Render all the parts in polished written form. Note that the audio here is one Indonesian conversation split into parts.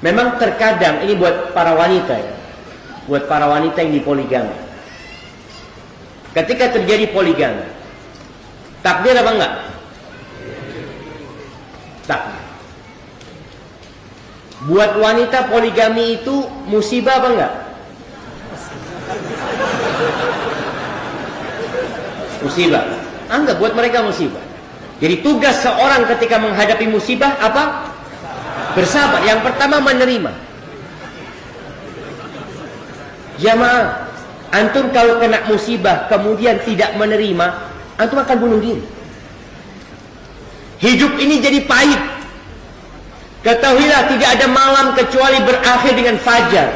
Memang terkadang ini buat para wanita ya, buat para wanita yang dipoligami. Ketika terjadi poligami, takdir apa enggak? Takdir. Buat wanita poligami itu musibah apa enggak? Musibah. Anggap buat mereka musibah. Jadi tugas seorang ketika menghadapi musibah apa? Bersabar. Yang pertama menerima. Jamaah, antum kalau kena musibah kemudian tidak menerima, antum akan bunuh diri. Hidup ini jadi pahit. Ketahuilah tidak ada malam kecuali berakhir dengan fajar.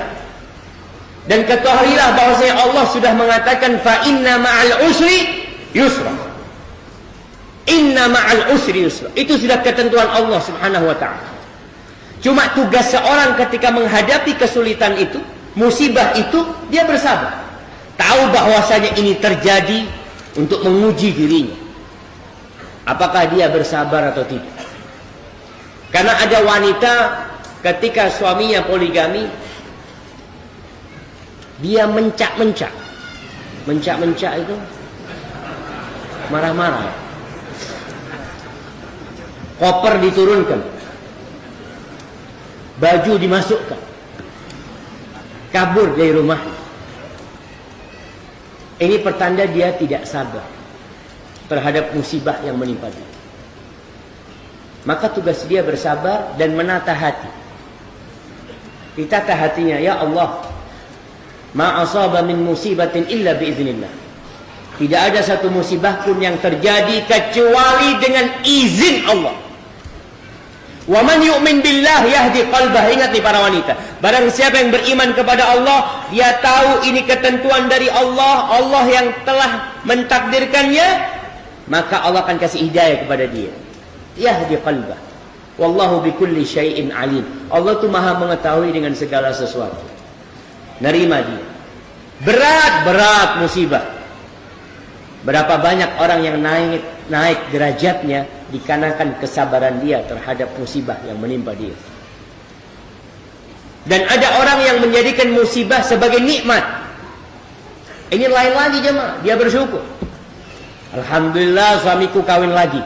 Dan ketahuilah bahwasanya Allah sudah mengatakan fa inna ma'al usri yusra. Inna ma'al usri yusra. Itu sudah ketentuan Allah Subhanahu wa taala. Cuma tugas seorang ketika menghadapi kesulitan itu, musibah itu, dia bersabar. Tahu bahwasanya ini terjadi untuk menguji dirinya. Apakah dia bersabar atau tidak? Karena ada wanita ketika suaminya poligami, dia mencak-mencak. Mencak-mencak itu marah-marah. Koper diturunkan, baju dimasukkan, kabur dari rumah. Ini pertanda dia tidak sabar terhadap musibah yang menimpa dia. Maka tugas dia bersabar dan menata hati. Ditata hatinya, ya Allah, ma asaba min musibatin illa biiznillah. Tidak ada satu musibah pun yang terjadi kecuali dengan izin Allah. Wa man yu'min billah yahdi qalbah. Ingat nih para wanita, barang siapa yang beriman kepada Allah, dia tahu ini ketentuan dari Allah, Allah yang telah mentakdirkannya, maka Allah akan kasih hidayah kepada dia. Yahdi qalbah. Wallahu bikulli syai'in alim. Allah itu maha mengetahui dengan segala sesuatu. Nerima dia. Berat musibah. Berapa banyak orang yang naik derajatnya dikarenakan kesabaran dia terhadap musibah yang menimpa dia. Dan ada orang yang menjadikan musibah sebagai nikmat. Ini lain lagi jemaah, dia bersyukur. Alhamdulillah suamiku kawin lagi.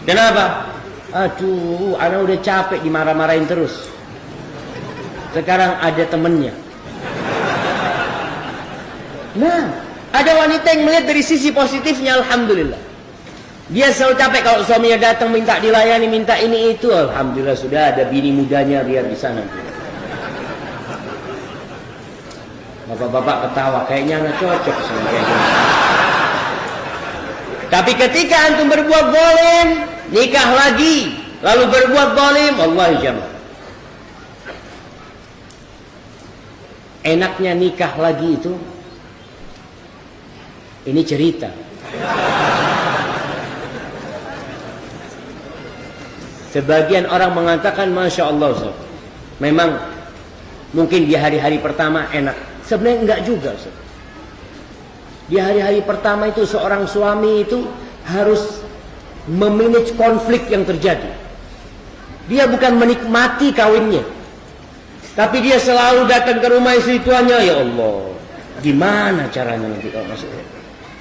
Kenapa? Aduh, anak udah capek dimarah-marahin terus. Sekarang ada temennya. Nah, ada wanita yang melihat dari sisi positifnya, alhamdulillah. Dia selalu capek kalau suaminya datang minta dilayani, minta ini itu. Alhamdulillah sudah ada bini mudanya biar di sana. Bapak-bapak ketawa, kayaknya anak cocok sama kayak gini. Tapi ketika antum berbuat zalim, nikah lagi, lalu berbuat zalim, wallahi jamaah. Enaknya nikah lagi itu, ini cerita. Sebagian orang mengatakan Masya Allah Ustaz, memang mungkin di hari-hari pertama enak. Sebenarnya enggak juga Ustaz. Di hari-hari pertama itu seorang suami itu harus memanage konflik yang terjadi. Dia bukan menikmati kawinnya, tapi dia selalu datang ke rumah istri tuanya. Ya Allah, gimana caranya nanti kalau masuknya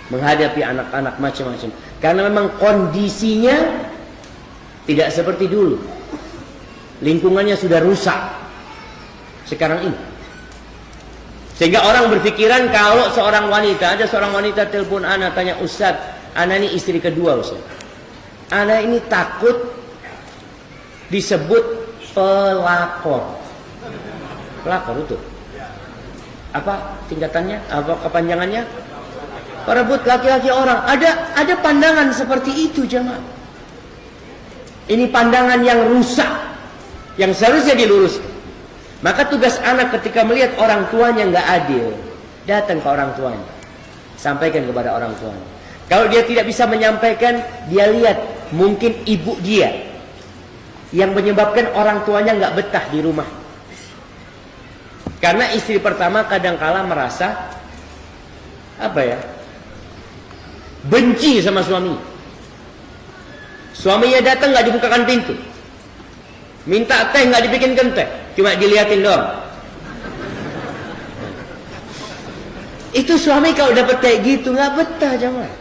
menghadapi anak-anak macam-macam. Karena memang kondisinya tidak seperti dulu. Lingkungannya sudah rusak sekarang ini. Sehingga orang berpikiran kalau seorang wanita, ada seorang wanita telepon ana tanya, Ustaz, ana ini istri kedua Ustaz. Ana ini takut disebut pelakor. Pelakor itu apa tingkatannya? Apa kepanjangannya? Perebut laki-laki orang. Ada pandangan seperti itu jemaah. Ini pandangan yang rusak, yang seharusnya diluruskan. Maka tugas anak ketika melihat orang tuanya nggak adil, datang ke orang tuanya, sampaikan kepada orang tuanya. Kalau dia tidak bisa menyampaikan, dia lihat mungkin ibu dia yang menyebabkan orang tuanya nggak betah di rumah. Karena istri pertama kadangkala merasa benci sama suami. Suaminya datang nggak dibukakan pintu. Minta teh nggak dibikinkan teh, cuma diliatin doang. Itu suami kalau dapat kayak gitu nggak betah jamaah.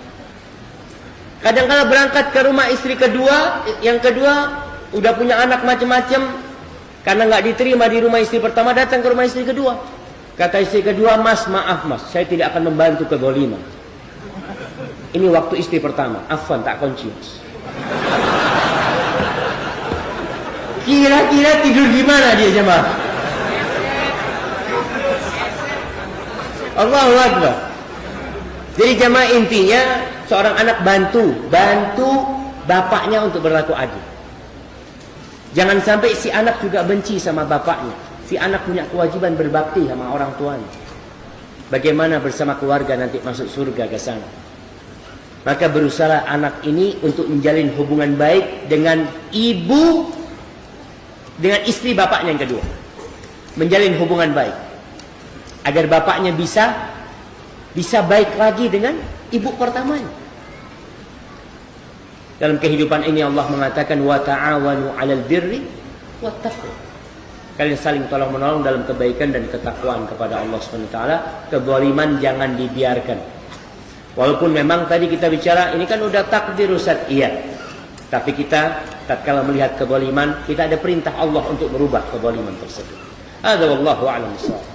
Kadang-kadang berangkat ke rumah istri kedua, yang kedua udah punya anak macam-macam, karena nggak diterima di rumah istri pertama, datang ke rumah istri kedua. Kata istri kedua, mas maaf mas, saya tidak akan membantu kezaliman. Ini waktu istri pertama, afwan tak kunci mas. Kira-kira tidur gimana dia jemaah? Allahu Akbar. Jadi jemaah intinya seorang anak bantu bapaknya untuk berlaku adil. Jangan sampai si anak juga benci sama bapaknya. Si anak punya kewajiban berbakti sama orang tuanya. Bagaimana bersama keluarga nanti masuk surga ke sana. Maka berusaha anak ini untuk menjalin hubungan baik dengan ibu, dengan istri bapaknya yang kedua. Menjalin hubungan baik. Agar bapaknya bisa baik lagi dengan ibu pertamanya. Dalam kehidupan ini Allah mengatakan wa ta'awanu 'alal birri wat taqwa. Kalian saling tolong-menolong dalam kebaikan dan ketakwaan kepada Allah Subhanahu wa taala. Kezaliman jangan dibiarkan. Walaupun memang tadi kita bicara ini kan udah takdir Ustaz, iya. Tapi kita tatkala melihat kezaliman, kita ada perintah Allah untuk merubah kezaliman tersebut. Hadza wallahu a'lam bissawab.